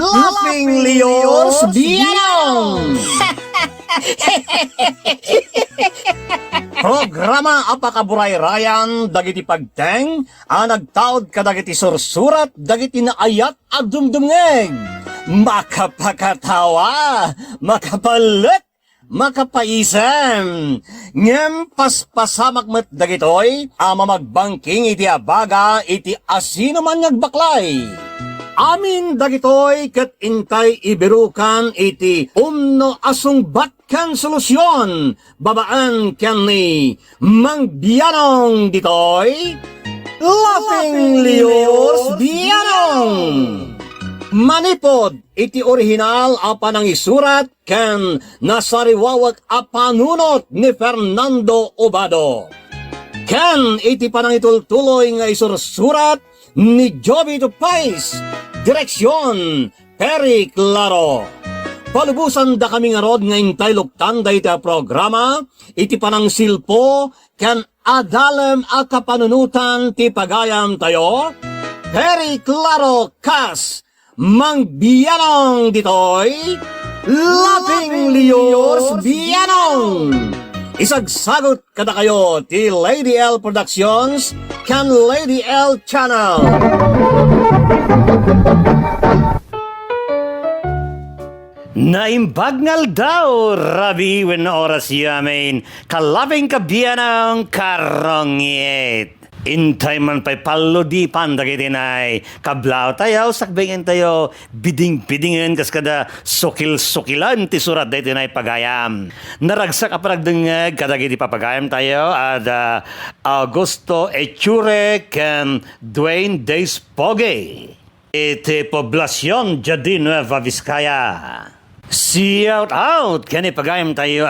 Laughing Leos Bianong! Programa apakaburay rayan dagiti pagteng nagtaod kadagiti sursurat dagiti naayat at dumdumngeg. Makapakatawa, makapalit, makapaisem. Ngem paspasamak met dagitoy mamagbangking iti abaga iti asino man ngagbaklay. Amin dagitoy ket intay ibirukan iti umno asungbat kan solusyon babaan ken ni Mang Bianong ditoy Laughing Leos Bianong. Manipod iti orihinal apanang isurat ken nasariwawak apanunot ni Fernando Obado. Ken iti panang itultuloy nga isursurat ni Joby Tupais. Direksyon Perry Claro. Palubusan da kami nga rod nga intay luktan da iti programa iti panang silpo ken adalem a kapanunutan ti pagayam tayo. Perry Claro kas Mang Bianong ditoy Laughing Leos Bianong. Isagsagot kada kayo ti Lady L Productions kan Lady L Channel. Naimbagnal daw, Rabi, when oras yamin, kalabing kabiyanang karongit. Intay man pa'y palodi pandagitinay, kablaw tayo, sakbingin tayo, biding-bidingin, kaskada sukil-sukilan ti surat da itinay pagayam. Naragsak aparagdengag, kadagiti papagayam tayo, at Augusto Echure ken Dwayne Despoge. Iti poblasyon jadi Nueva Vizcaya. Shout out kani pagayam tayo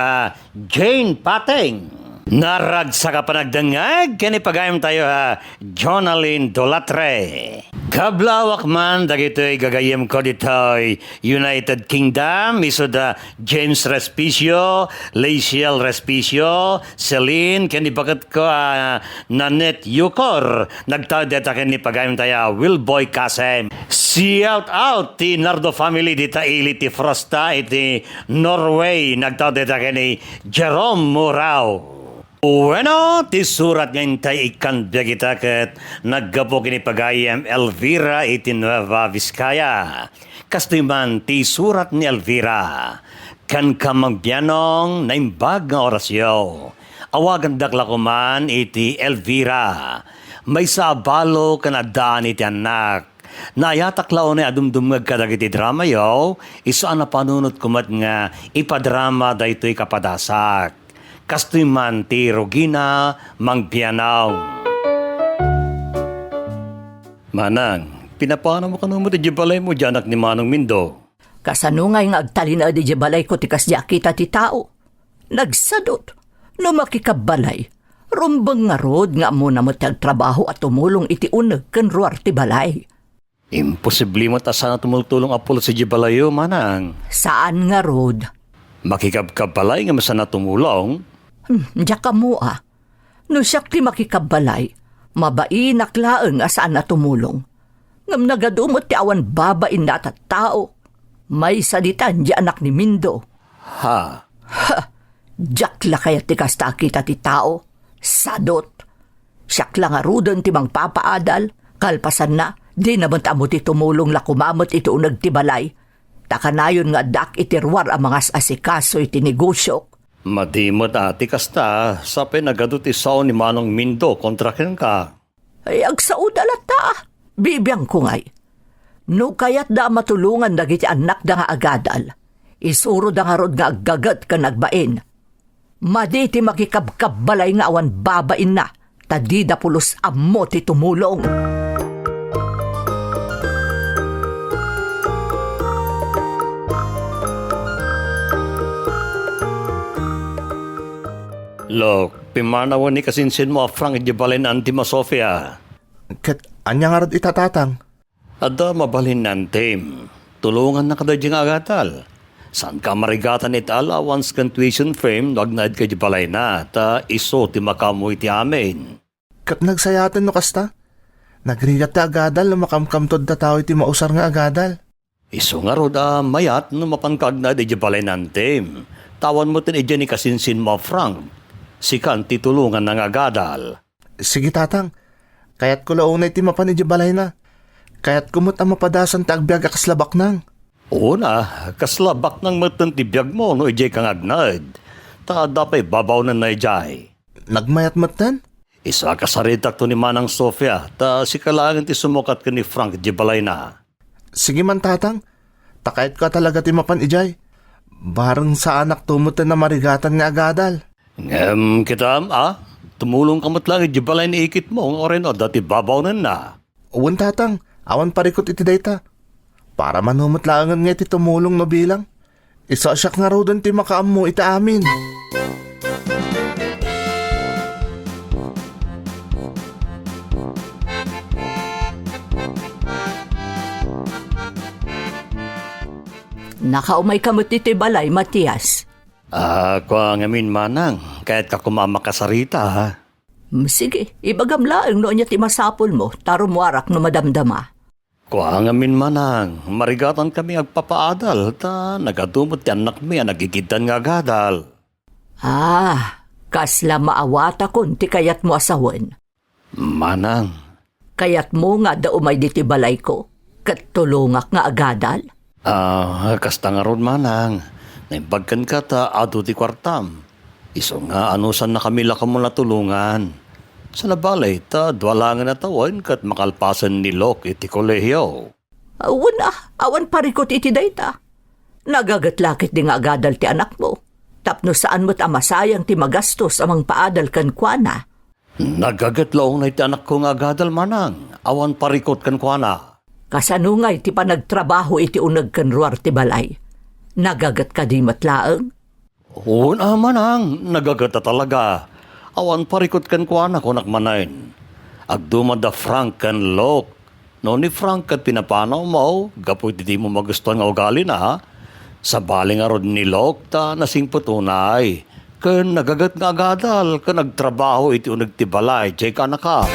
Jane Pateng. Naragsak panagdangag kani pagayam tayo Jonaline Dolatre. Kablawak man dagitoy gagayem ko ditoy United Kingdom isuda James Respicio, Laciel Respicio, Celine kani bagat ko Nanette Yukor. Nagtawad deta kani pagayam tayo Wilboy Kasem. Shout out ti Nardo family dita ili ti Frosta iti Norway. Nagtawad deta kani Jerome Murao. Bueno, ti surat nga intay ikan biagitaket naggapo kini pagayam Elvira iti Nueva Vizcaya. Kastoy man ti surat ni Elvira kan Mang Bianong naimbag nga orasyo. Awagan dakla ko man iti Elvira. May sabalo kanadaan iti anak. Nayataklaw na adumdumag kadagiti drama yo. Isaan na panunot kumat nga ipadrama da ito'y kapadasak. Kastoy man ti Rogina Mang Bianong. Manang, pinapano mo kanong mo ti jibalay mo janak ni Manong Mindo? Kasanungay nga agtalina di jibalay ko ti kasya kita ti tao. Nagsadot, no makikabalay, rumbang nga rod nga mo na trabaho at tumulong iti uneg ken ruar ti balay. Imposible mo ta sana tumultulong apolo si jibalayo, Manang. Saan nga rod? Makikabkabalay nga masana tumulong? Diya ka mo No siyak ti makikabalay, mabai naklaeng asaan na tumulong. Ngam nagadumot ti awan babain na at tao. May salitan di anak ni Mindo. Ha? Diyak la kaya ti kasta kita ti tao. Sadot. Siyak lang arudan ti mang papaadal. Kalpasan na, di naman tamo ti tumulong la kumamot iti unag ti balay. Takanayon nga dak itirwar ang mga asikaso iti negosyok. Madimot ati kasta, sa pinagado ti sao ni Manong Mindo kontra ken ka. Ay, agsaudala ta. Bibiyang ko ngay. No kayat da matulungan dagiti anak da nga agadal. Isuro da nga rod nga aggagat ka nagbain. Maditi makikabkabbalay nga awan babain na. Tadi da pulos ammo ti tumulong. Lok, pimanawan ni kasinsin mo Frank Idibalin Antima Sofia. Kat anya nga rod itatatang? Ada mabalin nantem. Tulungan na kada diyang agatal. San ka marigatan it allowance kan tuition frame nagnaid ka Idibalay na ta iso ti makamoy ti amin. Kat nagsayatan no kasta? Nagrigat ta agadal na makamkamtod da tao iti mausar nga agadal. Iso nga rod mayat no mapangkag na di balay nantem. Tawan mo tin ni kasinsin mo Frank. Sikan titulungan ng agadal. Sige tatang, kayat ko launay ti mapan iti balay na. Kayat kumot ang mapadasan ti agbyag akaslabak nang. Una, kaslabak ng matan ti biyag mo no ijay kang agnad. Ta dapay babaw na na ijay. Nagmayat matan? Isa kasaritak to ni Manang Sofia, ta si kalangan ti sumukat ka ni Frank di balay na. Sige man tatang, takayat ka talaga ti mapan ijay. Barang sa anak tumutan na marigatan nga agadal. Kitam tumulong kamot lang di balay ni ikit mo, oren o dati babaw na na. Uwan tatang, awan parikot iti dayta. Para manumot langan nga iti tumulong no bilang. Isa siyak nga raw doon ti makaam mo iti amin. Nakaumay kamot iti balay, Matias. Ko ang amin manang, kahit ka kumamakasarita ha. Sige, ibagam laeng no niya ti masapol mo, tarumwarak no madamdama. Ko ang amin manang, marigatan kami agpapaadal, ta nagadumot ti anak mi nagigitan nga gadal. Kasla maawata kun ti kayat mo asawan. Manang, Kayat mo nga da umay di ti balay ko, kat tulungak nga agadal. kasta nga ron manang, naimbagkan ka ta ado ti kwartam. Iso nga anusan na kami laka mo natulungan. Sa nabalay ta, dwalangan na tawan kat makalpasan ni Lok iti kolehiyo. Awan parikot iti dayta. Nagagatlakit di nga agadal ti anak mo. Tapno saan mo't amasayang ti magastos amang paadal kan kuana. Nagagatlaong na iti anak ko nga gadal manang, awan parikot kan kuana. Kasanungay ti panagtrabaho iti unag kan ruar ti balay. Nagagat ka di matlaeng? Oo na manang, nagagata talaga. Awan parikot kan kuana ko nakmanain. Agdumada Frank kan Lok. No ni Frank kat pinapanaw mo, gapoy di mo magustuhan nga ugali na ha. Sa baling arod ni Lok ta nasing putunay. Kan nagagat nga agadal, kan nagtrabaho iti unag ti balay, jay ka na ka.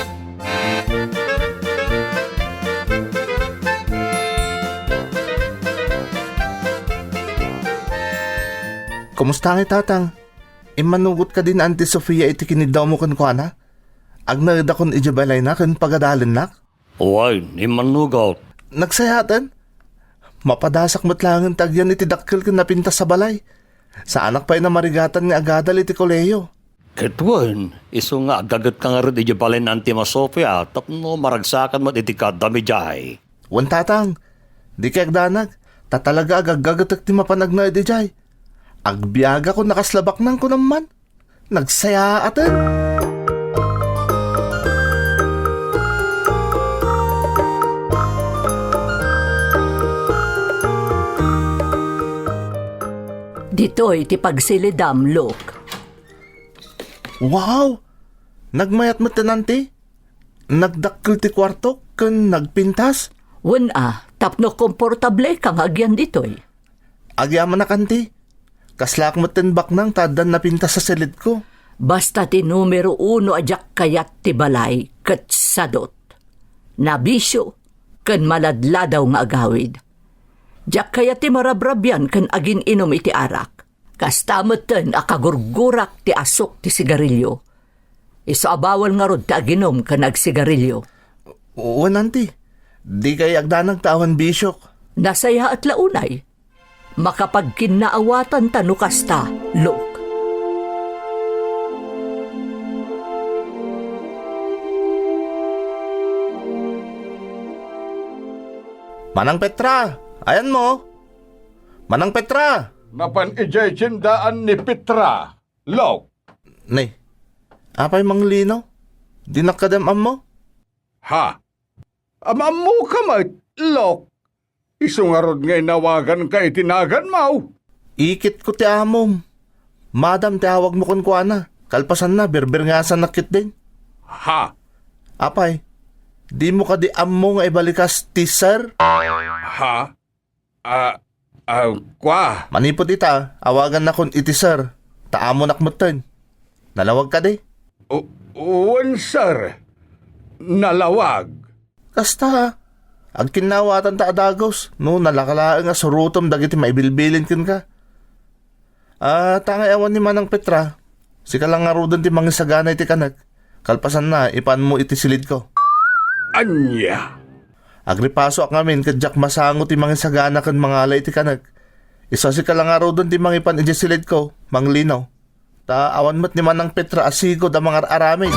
Kumusta nga tatang? Imanugot ka din Auntie Sofia iti kinidaw mo kan kuana? Agnada kon ijabalay na kan pagadalin nak? Uway, ni manugot. Nagsayatan? Mapadasak matlangan tagyan iti dakkel kan napintas sa balay. Sa anak pa'y na marigatan nga agadal iti koleyo. Ketwen, iso nga agagat ka nga rin ijabalay na Auntie Sofia, tapno maragsakan mo iti kadami jay. Wan tatang, di kay agdanag, tatalaga agagagat ti mapanag na iti jay. Agbiyaga ko nakaslabak nang ko naman. Nagsaya atan. Dito'y ti pagsilidam, Lok. Wow! Nagmayat mo tenante? Nagdakkel ti kwarto kan nagpintas? Tapno komportable kang agyan dito'y. Agyaman na kanti. Kaslak mo tenbak nang tadan na pintas sa silid ko. Basta ti numero 1 ajak kayat ti balay, kat sadot. Nabisyo, kan maladladaw nga agawid. Jak kayat ti marabrabyan kan agin inom iti arak. Kastamoten akagurgurak ti asok ti sigarilyo. Isaabawal nga rod ti aginom kan agsigarilyo. Oo, nanti. Di kay agdanang tawan bisyok. Nasaya at launay. Makapagkinaawatan tanu kasta, Lok. Manang Petra, ayan mo. Manang Petra. Napan ijay tindaan ni Petra. Lok. Nay, apay manglino? Di nakadamam mo? Ha? Amam mo ka mat, Lok. Isungarod nga inawagan ka itinagan mo. Ikit ko ti amom. Madam, tawag mo kun kuana. Kalpasan na, berber nga sa nakit din. Ha? Apay, di mo ka di ammo nga ibalikas ti sir? Ha? Kwa? Manipot ita, awagan na kun iti sir. Taamo nakmutan. Nalawag ka di? Uwan, sir. Nalawag. Kasta, Ag kinawatan ta adagos, no nalakalaan nga surutom dagiti maibilbilin kin ka. Tangay awan ni Manang Petra, si ka lang nga rodon ti mangisagana iti kanak, kalpasan na ipan mo iti silid ko. Anya? Agripaso ak ngamin kadyak masango ti mangisagana kan mga alay iti kanak. Isa si ka lang nga rodon ti mangipan iti silid ko, manglinaw. Ta awan mat ni Manang Petra asigo da mga aramid.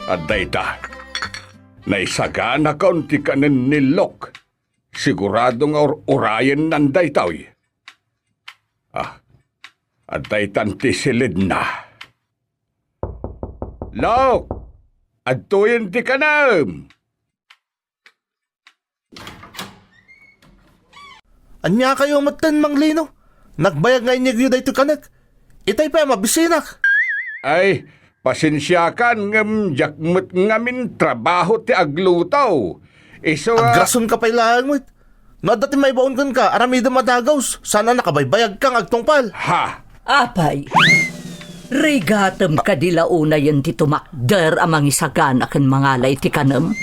At dayta, naisagana kaunti ka nilok. Sigurado nga orayan ng daytaw. At daytan ti silid na. Lok! At tuyin ti kanam! Anya kayo matan manglino? Nagbayag nga inyag ito kanak. Itay pa mabisinak. Ay, pasensya kan ngam jakmut ngamin trabaho ti aglutaw. Iso Agrason ka pa ilang mo. No, dati may baon kan ka, aramida madagaws. Sana nakabaybayag kang agtungpal. Ha! Apay, rigatem kadilauna yan ti tumakder amang isagana ken mangalay ti kanam.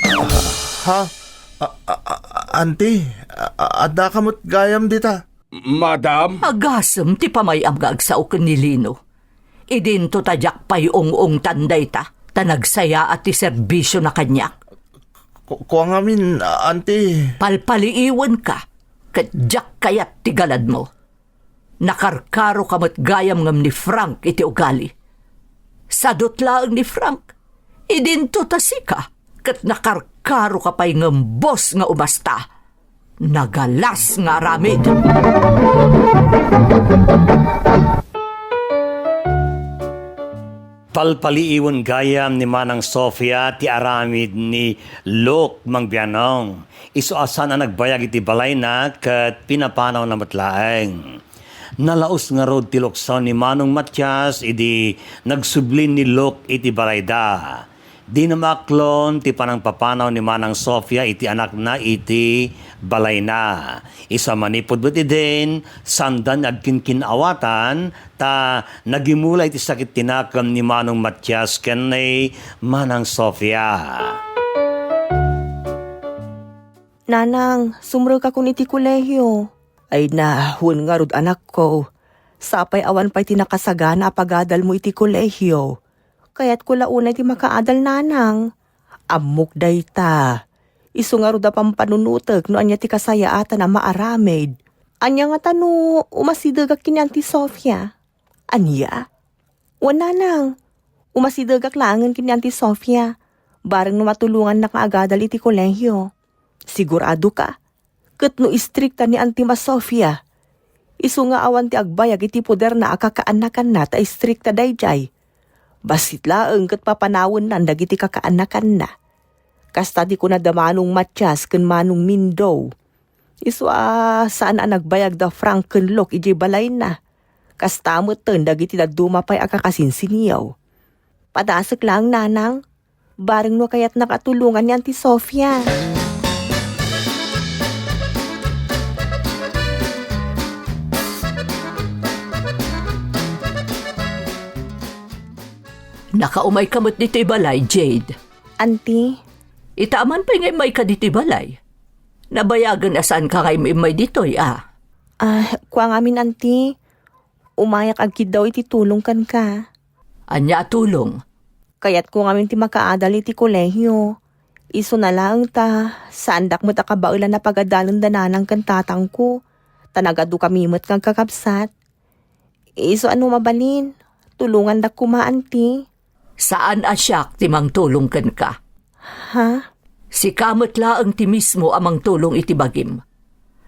Ha? Auntie, adda kamot gayam dita. Madam? Agasem ti pamayam nga agsaw ken ni Lino. Idinto tadyak payong tanday ta, nagsaya at ti serbisyo na kanyak. Kuha ngamin, auntie. Palpaliiwan ka, kat jak kayat ti galad mo. Nakarkaro kamat gayam ngam ni Frank iti ugali. Sadot laang ni Frank, idinto tasika, kat nakarkaro ka pa'y ngam boss nga ubasta. Nagalas nga ramid. Palpaliiwan gayam ni Manang Sofia ti aramid ni Lok Mangbianong. Isu asan na nagbayag iti balay na kat pinapanaw na matlaeng. Nalaos nga rod ti lokson ni Manong Matias idi nagsublin ni Lok iti balayda. Di na maklon ti panang papanaw ni Manang Sofia iti anak na iti balay na. Isa manipod buti din, sandan agkinkinawatan, ta nagimula iti sakit tinakam ni Manong Matias ken ni Manang Sofia. Nanang, sumro ka kun iti kolehiyo. Ay na, hun nga rod anak ko. Sapay awan pa'y tinakasagana apagadal mo iti kolehiyo. Kaya't ko launay ti makaadal nanang. Amok day ta. Isu nga rod apang panunutek no anya ti kasayaatan na maaramid. Anya nga tano, umasidagak kinyan ti Sofia. Anya? Wana nang, umasidagak langan kinyan ti Sofia. Bareng no matulungan na kaagadal iti kolehiyo. Sigurado ka? Ket no istrikta ni Antima Sofia. Isu nga awan ti agbayag iti poder na akakaanakan na ta istrikta dayjay. Basit laeng ket papanawon nan dagiti kakaanakan na. Kasta di ko na da Manong Matias ken Manong Mindow. Isu saan nagbayag da Frank ken Lok iji balay na. Kasta mo ten dagiti daduma pay akakasinsinyaw. Padasek lang nanang. Bareng no kayat nakatulungan yan ti Sofia. Nakaumay kamot dito'y balay, Jade. Auntie? Itaaman pa ngay may ka dito'y balay. Nabayagan asan ka ngay may dito'y, Kuha ngamin, auntie. Umayak agkid daw iti tulong kan ka. Anya tulong. Kaya't ko ngamin ti makaadal iti kolehiyo. Iso na lang ta, sandak mo ta kabaulan na pagadalan dananang kan tatang ko. Tanagado kami mo't kang kakabsat. Iso ano mabalin? Tulungan da kuma, auntie. Saan asyak timang tulong ken ka? Ha? Si kamot laang ti mismo amang tulong iti bagim.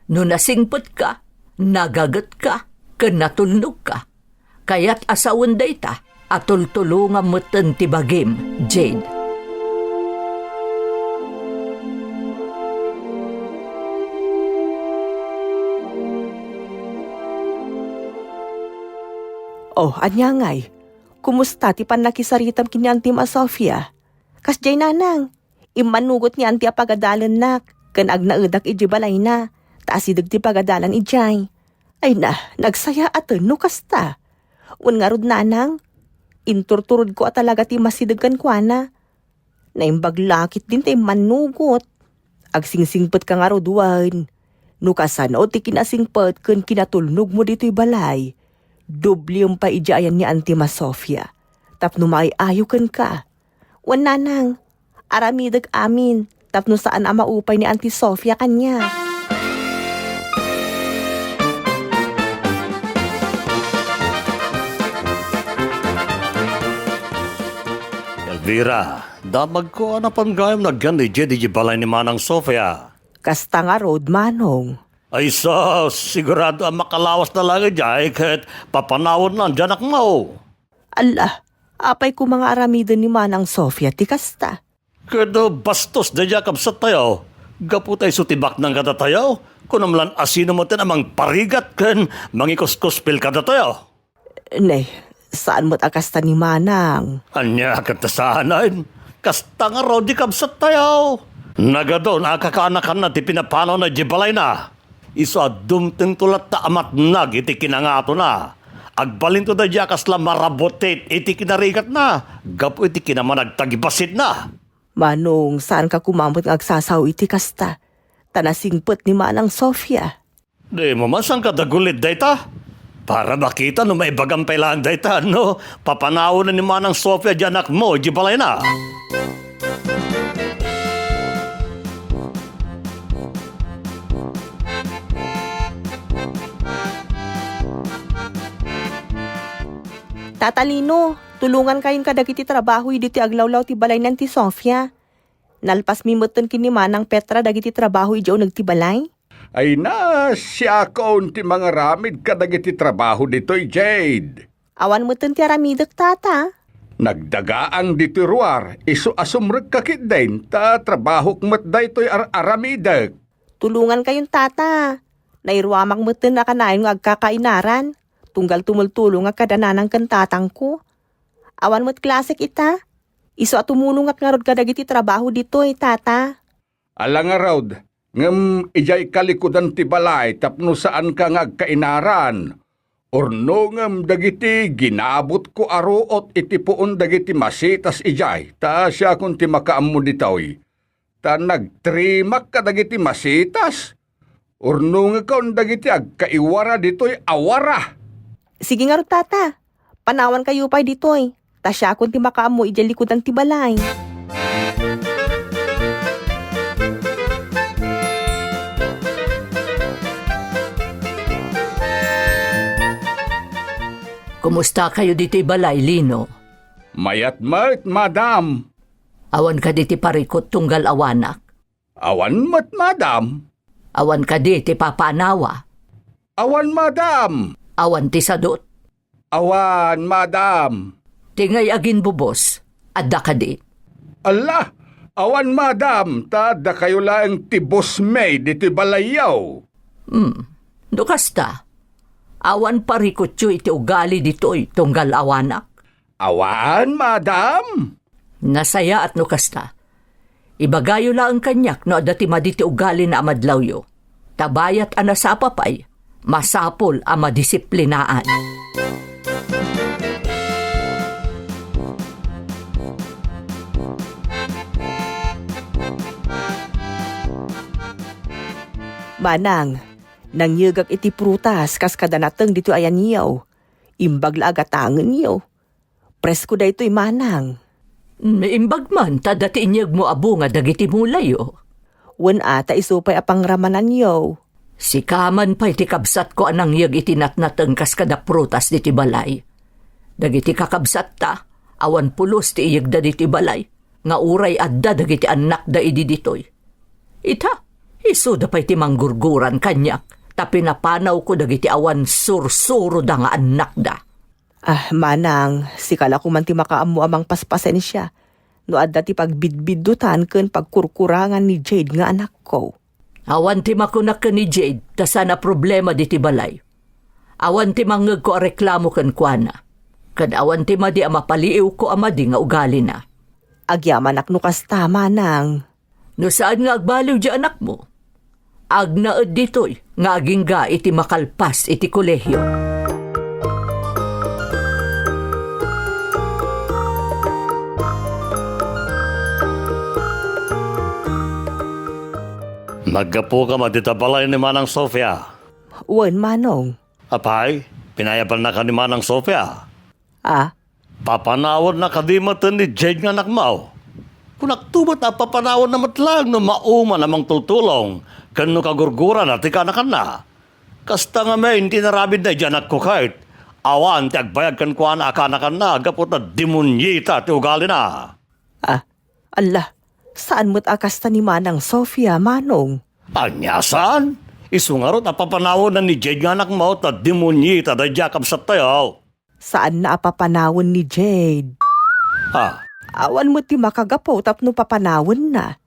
No nasingpot ka, nagagat ka, ken natulnog ka. Kaya't asawan dayta, atultulungan mo ten ti bagim, Jade. Oh, anyangay. Kumusta ti panlakisaritam kini Antima Sofia? Kasjay nanang, imanugot ni Anti apagadalan nak, kan agnaedak iji balay na, taasidag ti pagadalan ijay. Ay na, nagsaya ato no kasta. Un nga rod nanang, inturturod ko talaga ti masidagan kwa na. Naimbag lakit din tayo manugot. Agsingsingpet ka nga rod wan. No kasano ti kinasingpet kun kinatulnog mo dito'y balay. Doble pa ijayan ni Auntie Masofia. Tapno maiayo ka. Wan nanang, aramidag amin. Tapno saan ang maupay ni Auntie Sofia kanya. Elvira, damag ko ano pang gayam na gan ni Jedi balay ni Manang Sofia. Kasta nga rod manong. Ay sos, sigurado ang makalawas na lang dyan kahit papanawon lang dyan mo. Ala, apay ko mga aramidan ni Manang Sofia ti kasta. Kado bastos na yakap sa tayo. Gapu tayo sutibak ng kada tayo. Kung naman asino mo amang parigat kan mangikos-kospil kada tayo. Ne, saan mo't akasta ni Manang? Anya katasanan. Kasta nga raw di kabsat tayo. Nagado na kakanakan na ti pinapanaw na jibalay na. Iso adumting tulat ta amat nag iti kinangato na. Agbalin to da jakas la marabotet iti kinarigat na. Gapu iti kinaman nagtagibasit na. Manong, saan ka kumamot ng agsasaw iti kasta? Tanasingpet ni Manang Sofia. Di mo masang kadagulit dayta. Para makita no may bagang pailaan dayta, no? Papanaw na ni Manang Sofia janak mo, jibalay na. Tatalino, tulungan kayong kadagiti trabaho diti aglawlaw ti balay ng ti Sofia. Nalpas mimuton kini Manang Petra dagiti trabaho ijo nagtibalay. Ay na, siya kaon ti mga ramid kadagiti trabaho dito'y Jade. Awan mo ti aramidak tata. Nagdagaang diti ruar, iso asumrek kakit din, ta trabaho kmat daytoy aramidag. Tulungan kayong tata. Nairwamang mo na kanayon ng agkakainaran. Tunggal tumultulong nga kadananang kantatang ko. Awan mo't klasik ita. Iso at tumulong nga rod kadagiti trabaho dito tata. Alang nga raw, ngam ijay kalikudan ti balay tapno saan ka nga kainaran. Orno ngam dagiti ginabot ko aruot iti puon dagiti masitas ijay. Ta siya kung ti makaammo ditoy. Ta nagtrimak ka dagiti masitas. Orno nga kaon dagiti agkaiwara ditoy awara. Sige nga rod tata. Panawan kayo pa ditoy. Ta siya kung ti makaammo ijay likudan ti balay. Kumusta kayo diti balay, Lino? Mayat madam. Awan ka diti parikot tunggal awanak. Awan madam. Awan ka diti papanawa. Awan madam. Awan ti sadot. Awan madam. Tingay agin bubos. Adda ka di. Allah, awan madam, tada kayo lang tibos may diti balayaw. Dukasta. Awan parikot yu iti ugali dito'y tunggal awanak. Awan madam. Nasaya at nukasta. Ibagayo lang ang kanyak no dati maditi ugali na amadlaw yu. Tabayat anasapapay. Masapol ang madisiplinaan. Manang, nangyagak iti prutas kas kadanateng dito ayan niyaw. Imbag la agatangan niyaw. Presko da ito'y manang. Imbag man, tadati inyag mo abo nga dagiti mulayo. Wan ata isupay apang ramanan niyaw. Si kaman pa'y ti kabsat ko anang yag itinatnateng kas kada prutas diti balay. Dagiti kakabsat ta, awan pulos ti iyag da diti balay. Nga uray adda dagiti anak da idi ditoy. Ita, iso da pa'y ti manggurguran kanyak. Tapi napanaw ko dagiti awan sursuro da nga anak da. Ah, manang, sikala ko man ti makaammo amang paspasen siya. No adda ti pagbidbidutan ken pagkurkurangan ni Jade nga anak ko. Awan ti makunak ka ni Jade, ta sana problema diti balay. Awan ti mangeg ko a reklamo ken kuana. Kad awan ti madi a mapaliiw ko amadi nga ugali na. Agyaman akno kasta, manang. No saan nga agbaliw di anak mo? Agnaed ditoy, nga aging ga iti makalpas iti kolehyo. Naggapo ka matitabalay ni Manang Sofia. Wan manong. Apay, pinayabal na ka ni Manang Sofia. Ah, Papanawon na kadimatan ni Jade nga anak mo. Kung nagtubot na papanawon na matlang no mauma namang tutulong, kano kagurgura na tikanakan na. Kasta nga may hindi narabid na dyan at kukait. Awan ti agbayag kan kuha na akanakan na, gapot na demunyita ti ugali na. Allah, saan mo't akasta ni Manang Sofia, manong? Anyasan? Isungarot na papanawon na ni Jade nga anak mo ta demunyita da jakab sa tayo. Saan na apapanawon ni Jade? Ha? Awan mo ti makagapo tapno papanawon na.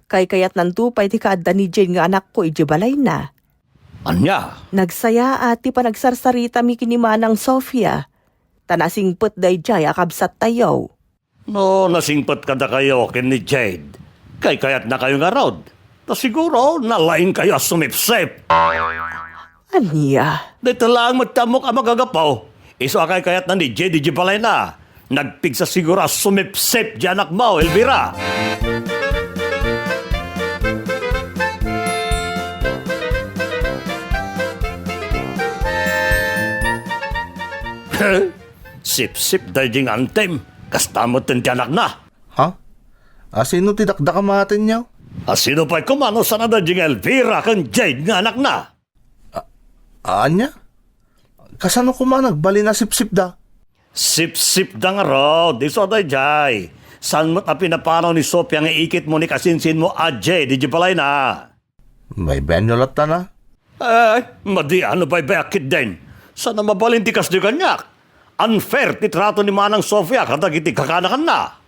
Kayat nantupay ti kaadda ni Jade nga anak ko ijibalay na. Anya? Nagsaya ati pa nagsarsarita mi kini Manang Sofia. Tanasingpet day jay akabsat tayo. No, nasingpat ka na kayo kin ni Jade. Kayat na kayo nga rod. Ta siguro, nalain kayo sumipsip. Anya? Dito lang magtamok ang magagapaw. Iso akay kayat na ni Jade di balay na. Nagpigsa siguro sumipsip di anak mo, Elvira. Sip-sip dahil ding antem. Kastamot din ti anak na. Ha? Sino ti dakdaka matin niyo? Sino pa'y kumano sa nada ding Elvira kan Jade nga anak na? Anya? Kasano ko man nagbali na sip-sip da? Sip-sip da nga ro, di so day jay. San mo't na pinapanaw ni Sophia nga ikit mo ni kasinsin mo Jay, di balay na. May benyolot na. Madi ano ba'y bakit din? Sana mabalintikas di kanyak. Unfair ti trato ni Manang Sofia kadag iti kakanakan na.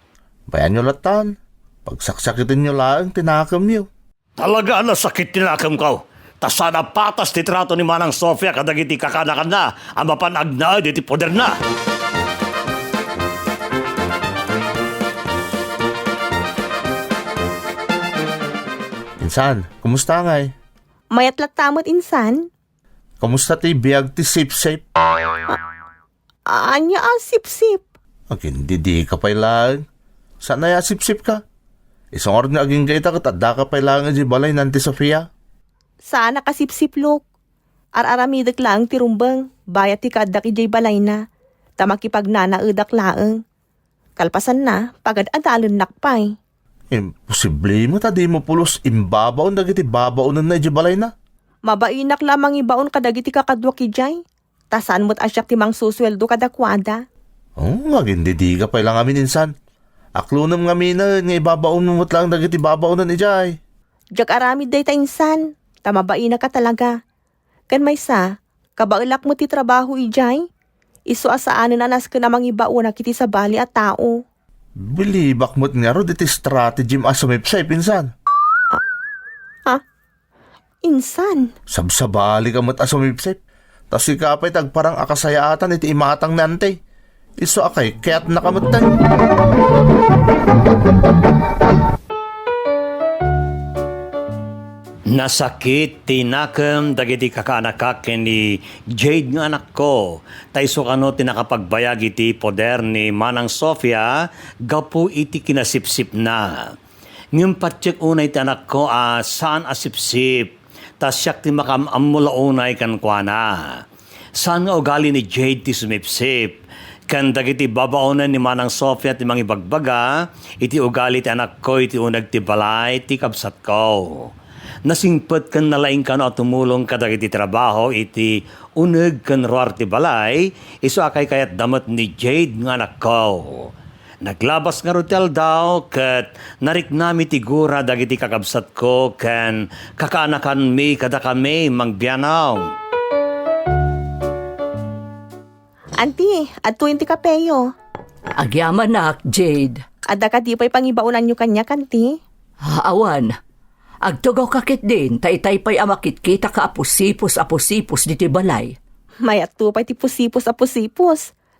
Benyolotan. Pagsaksakitin nyo lang, tinakam nyo. Talaga na sakit tinakam ko. Ta sana patas ti trato ni Manang Sofia kadag iti kakanakan na. Ang mapanagnaad iti poder na. Insan, kumusta ngay? Mayat tamot insan? Kumusta ti biyag ti sip-sip? Anya sip-sip. Hindi ka pa'y lang. Saan na ya sip-sip ka? Isang oras nga aging gaita ka, tadda ka pa'y lang di balay nanti Sofia. Sana kasip-sip lok. Ar-aramidak lang ti rumbang. Bayat ti kaaddak ijay balay na. Tamakipagnanaudak laeng. Kalpasan na, pagad-adalon nakpay. Imposible mo, di mo pulos imbabaw dagiti babaw na di balay na. Mabainak lamang ibaon kadagiti kakadwa kijay. Tasan mo't asyak ti mang susweldo kadakwada. Hindi ka pa'y lang amin insan. Aklunam nga mina, nga ibabaon mo lang dagiti babaw na ijay. Jag aramid day ta insan. Tamabaina ka talaga. Kan may sa, kabailak mo ti trabaho ijay. Iso asaan na nas ka namang ibaon na kiti sa bali at tao. Bilibak mo't nga ro, diti strategy mo asumipsay, pinsan. Insan. Sabsabali ka mo't asumipsay. Tas ikapay tagparang akasayaatan iti imatang nante. Iso akay, kaya't nakamutan. Nasakit tinakam dagiti kakanakak ni Jade nga anak ko. Tayso kano tinakapagbayag iti poder ni Manang Sofia gapu iti kinasipsip na. Ngayon patsik unay ti anak ko saan asipsip. Tas siyak ti makamamula unay kan kuana. Saan nga ugali ni Jade ti sumipsip. Kan dagiti babaonan ni Manang Sofia ti mangibagbaga iti ugali ti anak ko iti unag ti balay ti kabsat ko. Nasingpet kan nalaing ka na tumulong ka dagiti trabaho iti uneg kan roar ti balay, iso akay kayat damat ni Jade nga anak ko. Naglabas nga rotel daw kat nariknami ti gura dagiti kakabsat ko kan kakaanakan mi kada kami mangbiyanaw. Auntie, at 20 kapeyo. Agyaman nak, Jade. Adda ka di pa'y pangibaunan nyo kanya, kanti? Awan. Agtugaw kakit din, tay-tay pa'y amakit kita ka apusipos di balay. Mayat to pa'y ti pusipos.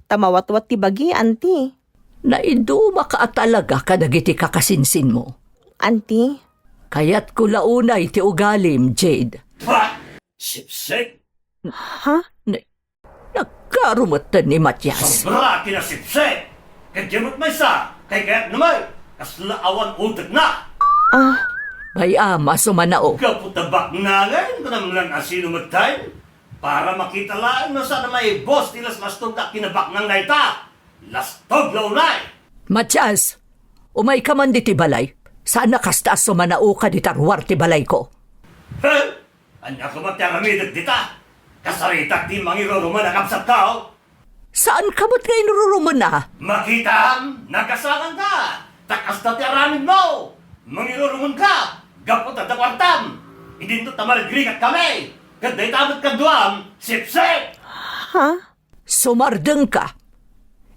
Tamawat-wat ti bagi, auntie. Naiduma ka at talaga kadagiti kakasinsin mo. Auntie? Kaya't ko launay ti ugalim, Jade. Sipsip? Ha? Nagkarumatan ni Matias. Sobra kinasipsip! Kadyamot may sa, kay kaya't namay, kasla awan utak na! Bay ama sumanao. Kaputabak na ngayon ko naman lang asino matay. Para makita lang na sana may boss tilas lastog na kinabak ng naita. Lastog launay. Matyas, umay ka man di ti balay. Saan nakasta sumanao ka di tarwar ti balay ko? Ha? Anya ka matyaramidot dita? Kasaritak di mangiruruman ang kapsat ka, Saan ka mo't ngayon ruruman na? Makitaan, nagasangan ka. Takas na tiaramid mo. Mangiruruman ka. Gapot at dakwartam. Hindi ito tamarigrigat kami. Kaday tamot kaduam, sip-sip. Ha? Sumardeng ka.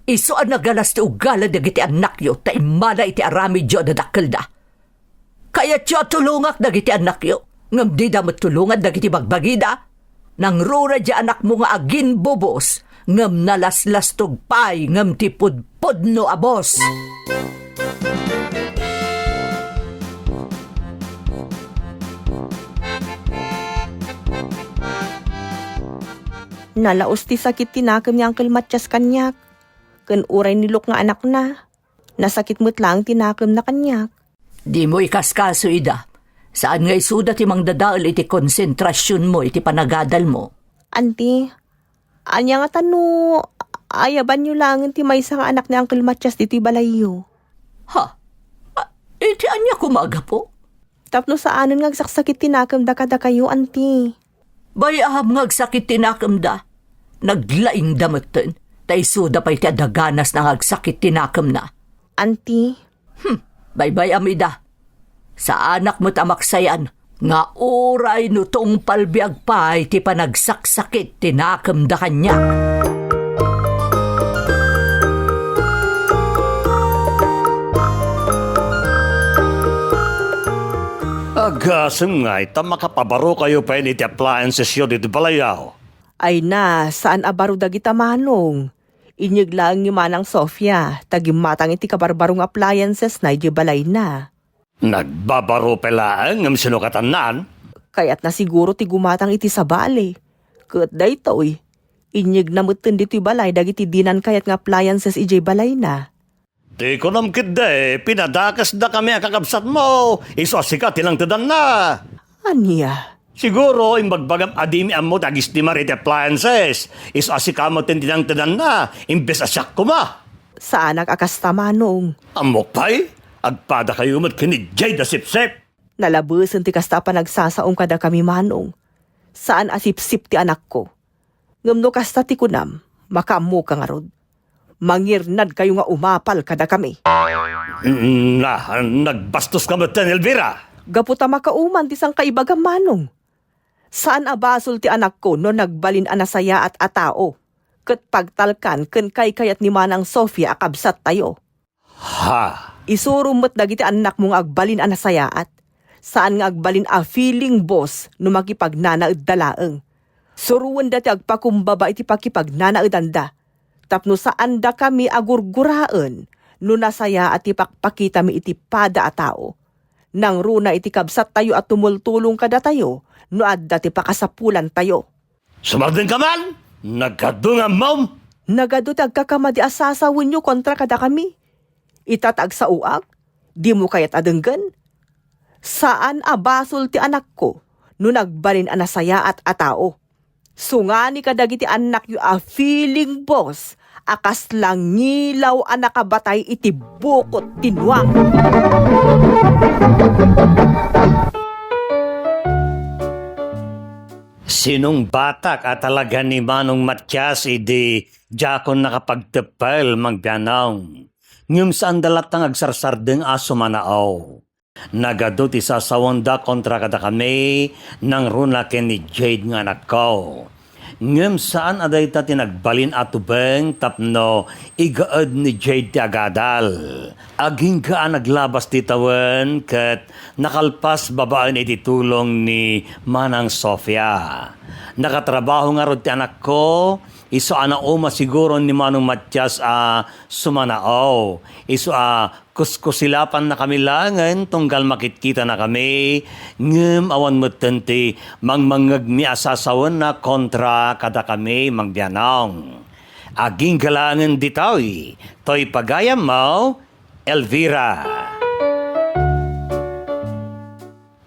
Iso ang nagalas ti ugala dagiti anak yo ta imala iti arami jo da dakkel da. Kaya tiyo tulungak dagiti anak yo. Ngam di da matulungan dagiti bagbagida. Nang rura di anak mo nga agin bubos. Ngam nalaslas tugpay ngam ti pudpud no abos. Nalaos ti sakit tinakam ni Uncle Matyas kanyak. Ken uray nilok nga anak na. Nasakit mo't lang tinakam na kanyak. Di mo ikaskaso ida. Saan nga isuda ti mang dadaal iti konsentrasyon mo iti panagadal mo? Auntie, anya nga tano, ayaban nyo lang ti may isang anak ni Uncle Matyas dito balayo. Ha? Iti anya kumaga po? Tapno saanan nga saksakit tinakam da kada kayo, auntie. Bayaham nga agsakit tinakam da. Naglaing damatan. Taisuda pa iti adaganas na agsakit tinakam na. Auntie, Bye-bye amida. Sa anak mo't amaksayan, nga oray no tong palbiag pa iti panagsaksakit tinakam da kanya. Agasem nga ita makapabaro kayo pa iti appliances yun dito balayaw. ay na, saan abaro dagita manong? Inyig lang ni Manang Sofia, tagimatang iti kabarbarong appliances na iti balay na. Nagbabaro pelaan ng sinukatan naan. Kaya't na siguro ti gumatang iti sabali. Kat daytoy, inyig namutin dito balay dagiti dinan kayat nga appliances iti balay na. Di ko namkid de, pinadakas da kami ang kakabsat mo. Isosika tilang tadan na. Anya? Siguro, imbagbagam adimi amo tagis di mariti appliances. Isosika mo tintinang tadan na, imbes asyak ko ma. Saan akasta manong? Amok pa'y, agpada kayo mat kinidjay da sip-sip. Nalabusan ti kasta pa nagsasaong kada kami manong. Saan asip-sip ti anak ko? Ngamno kasta ti kunam, makamu ka nga rod. Mangirnad kayo nga umapal kada kami. Nagbastos ka mo ten, Elvira. Gaputa makauman ti sang kaibagang manong. Saan abasol ti anak ko no nagbalin anasaya at atao? Ket pagtalkan ken kay kayat ni Manang Sofia akabsat tayo. Ha? Isurumot dagiti anak mong agbalin anasaya at saan nga agbalin a feeling boss no makipagnanaed dalaeng. Suruan dati agpakumbaba iti pakipagnanaedanda. Tapno saan da kami agurguraan no nasaya at ipakpakita mi iti pada a tao. Nang runa iti kabsat tayo at tumultulong kada tayo no adda ti pakasapulan tayo. Sumardin ka man? Nagkadungan mo? Nagado tagkakamadi asasawin nyo kontra kada kami. Itatag sa uag, di mo kayat adenggan. Saan abasol ti anak ko no nagbalin anasaya at atao? Sungani kadagiti anak yu a feeling boss, akas lang ngilaw a nakabatay iti bukot tinwang. Sinong batak at talaga ni Manong Matyas idi jakon nakapagtepel magbianaw. Ngum saan dalatang agsarsardeng aso manaaw. Nagadot isa sa wanda kontra kada kami nang runa ken ni Jade nga anak ko. Ngem saan aday ta tinagbalin atubeng tapno igaad ni Jade ti agadal. Aging kaan naglabas ti tawen ket nakalpas babaan iti tulong ni Manang Sofia. Nakatrabaho nga rod ti anak ko. Iso ana uma siguro ni Manong Matyas sumanao. Iso kuskusilapan na kami langan tunggal makitkita na kami. Ngem awan matenti mangmangag mi asasawan na kontra kada kami mangbianong. Aging galangan ditoy. Toy pagayam mo, Elvira.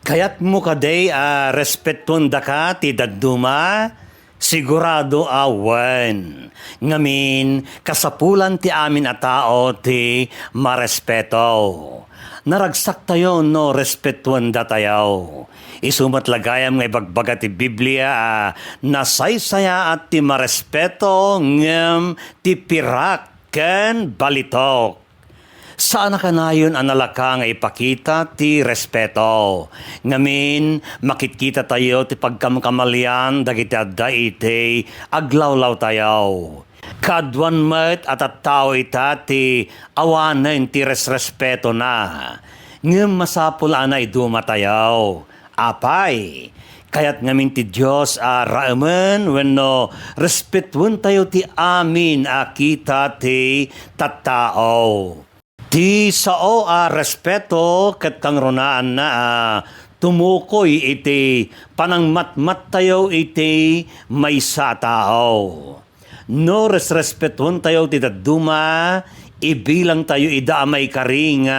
Kaya't mo kaday respetun da ka ti dadduma, sigurado awan. Ngamin, kasapulan ti amin a tao ti marespeto. Naragsak tayo no respetuan da tayo. Isumat lagayam nga ibagbaga ti Biblia nasaysaya at ti marespeto ngem ti pirak ken balitok. Saan ka na yun analaka nga ipakita ti respeto. Ngamin, makikita tayo ti pagkamkamalian dagiti adda iti aglawlaw tayo. Kadwan met at tao ita ti awanen ti respeto na. Ngem masapul ana iduma tayo. Apay, kaya't ngamin ti Diyos raamen wenno respetun tayo ti amin kita ti tattao. Ti sao respeto ket kang ronaan na tumukoy iti panangmatmat tayo iti maysa tao. No respeton tayo ti dadduma, ibilang tayo idaamay karing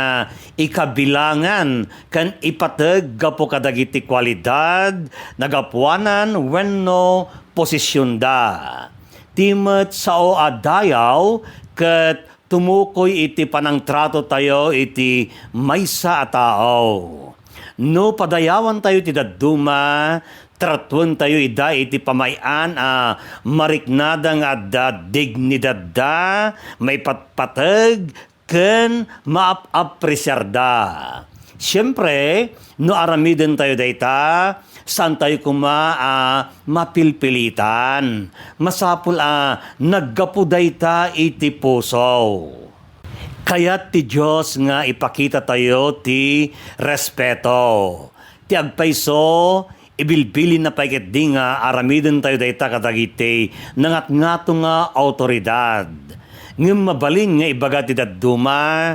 ikabilangan kan ipateg gapo kadagiti kwalidad nagapuanan wenno posisyon da. Timet sao adayaw ket tumukoy iti panangtrato tayo iti maysa a tao. No padayawan tayo ti dadduma, tratuan tayo ida iti pamayan mariknadang adda dignidad da, may patpateg ken maapresyar da. Siyempre, no aramiden tayo dayta, saan tayo mapilpilitan. Masapul naggapu dayta iti puso. Kaya't ti Diyos nga ipakita tayo ti respeto. Ti agpayso, ibilbilin na paiket di nga aramiden tayo dayta kadagiti nangat-ngato nga autoridad. Ngem mabalin nga ibaga ti dadduma,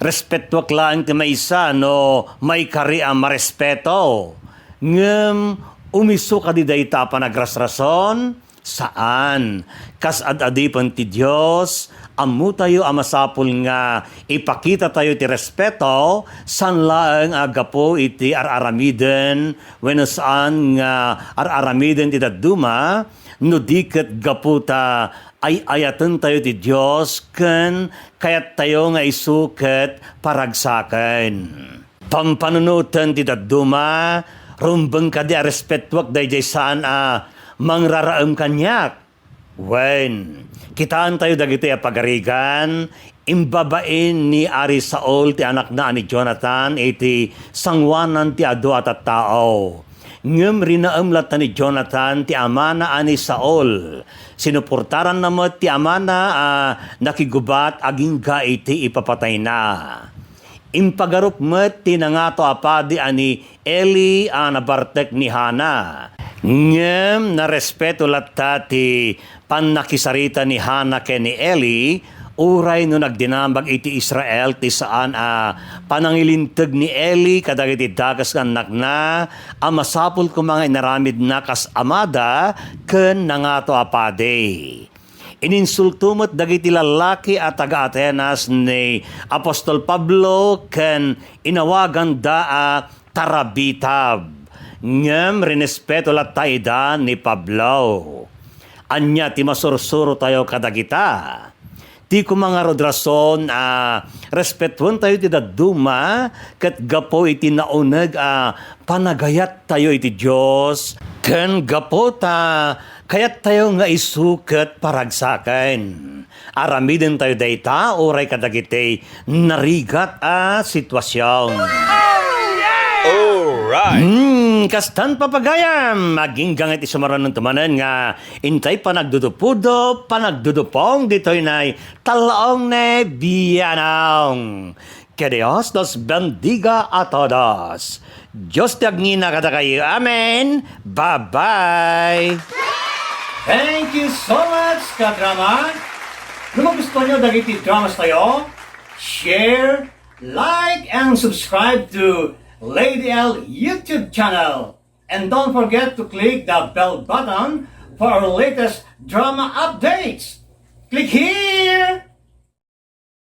respeto klaan ti maysa no may kari marespeto. Ngem umiso ka di dayta panagrasrason, saan? Kas ad-adipan ti Diyos, amu tayo amasapul nga ipakita tayo ti respeto, san laeng agapo iti araramiden, wenno saan nga araramiden ti dadduma, no diket gaputa ay ayatan tayo ti Diyos, ken kayat tayo nga isuket paragsaken. Pampanunutan ti dadduma, rumbeng ka di respetwak dayjay saan mangraraem kanyak. Wen, kitaan tayo dagiti pagarigan, imbabain ni Ari Saul ti anak na ni Jonathan iti sangwanan ti adu at tao. Ngem rinaemlat ni Jonathan ti amana ani Saul. Sinuportaran namat ti amana nakigubat aging ga iti ipapatay na. Impagarup met ti nangato apadi ani Eli nabartek ni Hana. Ngem na respeto latta ti pannakisarita ni Hana ken ni Eli, uray no nagdinambag iti Israel ti saan panangilinteg ni Eli kadagiti dagas anak na masapul ko mga inaramid na kas amada ken nangato apade. Ininsultumot dagiti lalaki at taga-Atenas ni Apostol Pablo ken inawagan da tarabitab. Ngem rinespeto latayda ni Pablo. Anya ti masursuro tayo kadagita. Ti kumanga rodrason respetuan tayo ti dadduma ket gapo iti nauneg panagayat tayo iti Dios ken gapo ta kayat tayo nga isuket paragsaken. Aramiden tayo dayta oray kadagiti narigat sitwasyon. Kastan papagayam, maging gangit isumaran ng tumanan nga intay panagdudupudo, panagdudupong dito'y na'y talaong ne biyanong. Que Dios nos bendiga a todos. Diyos te agnina kada kayo. Amen. Bye-bye. Thank you so much, kadrama. Kung gusto nyo dagiti dramas tayo, share, like, and subscribe to Lady L YouTube channel. And don't forget to click the bell button for our latest drama updates. Click here!